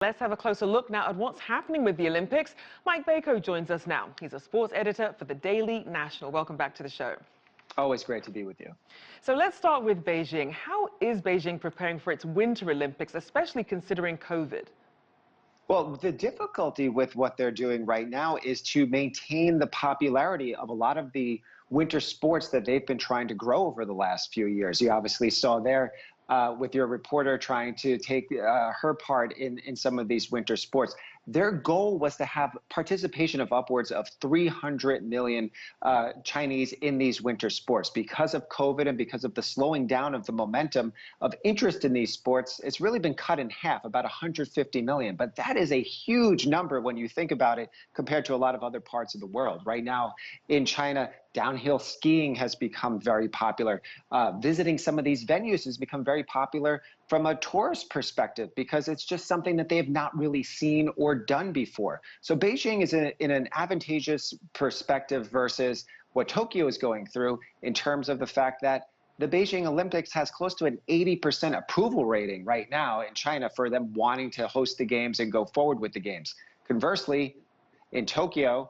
Let's have a closer look now at what's happening with the Olympics. Mike Bako joins us now. He's a sports editor for the Daily National. Welcome back to the show. Always great to be with you. So let's start with Beijing. How is Beijing preparing for its Winter Olympics, especially considering COVID? Well, the difficulty with what they're doing right now is to maintain the popularity of a lot of the winter sports that they've been trying to grow over the last few years. You obviously saw there with your reporter trying to take her part in some of these winter sports. Their goal was to have participation of upwards of 300 million Chinese in these winter sports. Because of COVID and because of the slowing down of the momentum of interest in these sports, it's really been cut in half, about 150 million. But that is a huge number when you think about it compared to a lot of other parts of the world. Right now in China, downhill skiing has become very popular. Visiting some of these venues has become very popular from a tourist perspective because it's just something that they have not really seen or done before. So Beijing is in an advantageous perspective versus what Tokyo is going through in terms of the fact that the Beijing Olympics has close to an 80% approval rating right now in China for them wanting to host the games and go forward with the games. Conversely, in Tokyo,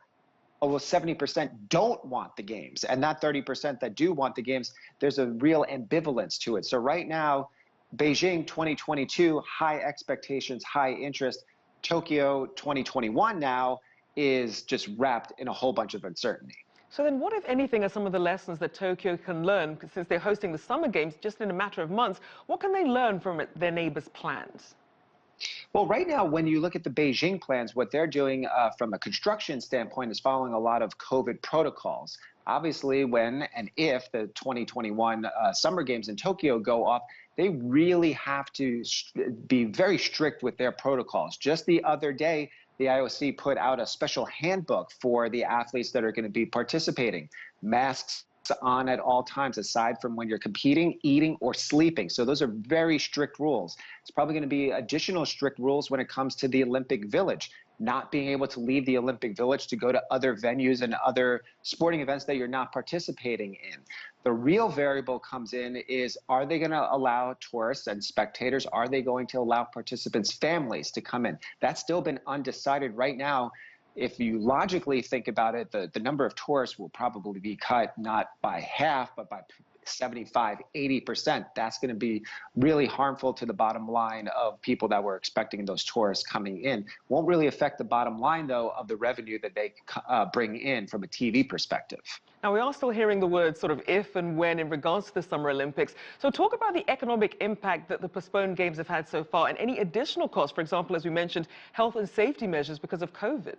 almost 70% don't want the games. And that 30% that do want the games, there's a real ambivalence to it. So right now, Beijing 2022, high expectations, high interest. Tokyo 2021 now is just wrapped in a whole bunch of uncertainty. So then what, if anything, are some of the lessons that Tokyo can learn, since they're hosting the Summer Games just in a matter of months? What can they learn from their neighbors' plans? Well, right now, when you look at the Beijing plans, what they're doing from a construction standpoint is following a lot of COVID protocols. Obviously, when and if the 2021 Summer Games in Tokyo go off, they really have to be very strict with their protocols. Just the other day, the IOC put out a special handbook for the athletes that are going to be participating. Masks on at all times, aside from when you're competing, eating, or sleeping. So those are very strict rules. It's probably going to be additional strict rules when it comes to the Olympic Village, not being able to leave the Olympic Village to go to other venues and other sporting events that you're not participating in. The real variable comes in is, are they going to allow tourists and spectators? Are they going to allow participants' families to come in? That's still been undecided right now. If you logically think about it, the number of tourists will probably be cut not by half, but by 75, 80%. That's going to be really harmful to the bottom line of people that were expecting those tourists coming in. Won't really affect the bottom line, though, of the revenue that they bring in from a TV perspective. Now, we are still hearing the words sort of if and when in regards to the Summer Olympics. So talk about the economic impact that the postponed games have had so far and any additional costs, for example, as we mentioned, health and safety measures because of COVID.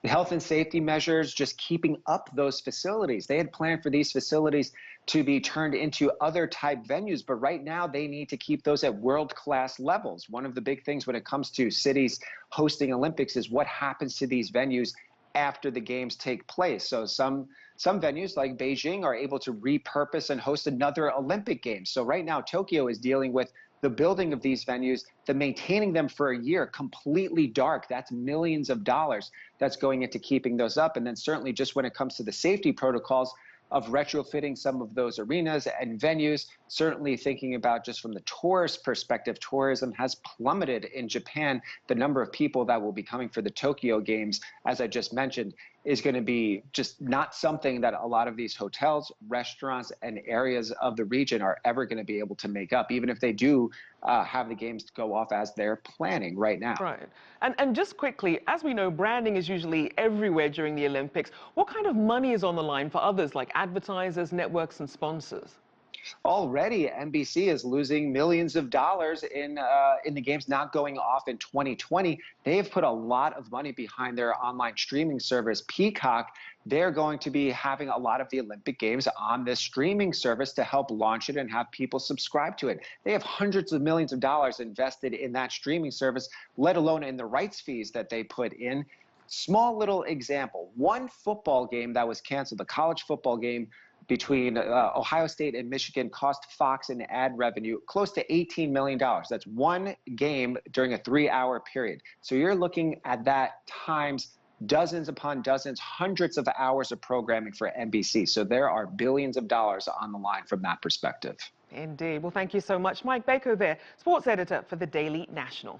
Health and safety measures, just keeping up those facilities. They had planned for these facilities to be turned into other type venues, but right now they need to keep those at world-class levels. One of the big things when it comes to cities hosting Olympics is what happens to these venues after the games take place. So some venues like Beijing are able to repurpose and host another Olympic Games. So right now Tokyo is dealing with the building of these venues, the maintaining them for a year, completely dark. That's millions of dollars that's going into keeping those up. And then certainly just when it comes to the safety protocols of retrofitting some of those arenas and venues, certainly thinking about just from the tourist perspective, tourism has plummeted in Japan. The number of people that will be coming for the Tokyo Games, as I just mentioned, is going to be just not something that a lot of these hotels, restaurants, and areas of the region are ever going to be able to make up, even if they do have the games go off as they're planning right now. Right. And just quickly, as we know, branding is usually everywhere during the Olympics. What kind of money is on the line for others like advertisers, networks, and sponsors? Already, NBC is losing millions of dollars in the games not going off in 2020. They have put a lot of money behind their online streaming service, Peacock. They're going to be having a lot of the Olympic Games on this streaming service to help launch it and have people subscribe to it. They have hundreds of millions of dollars invested in that streaming service, let alone in the rights fees that they put in. Small little example, one football game that was canceled, the college football game between Ohio State and Michigan, cost Fox in ad revenue close to $18 million. That's one game during a 3-hour period. So you're looking at that times dozens upon dozens, hundreds of hours of programming for NBC. So there are billions of dollars on the line from that perspective. Indeed. Well, thank you so much. Mike Bako there, sports editor for the Daily National.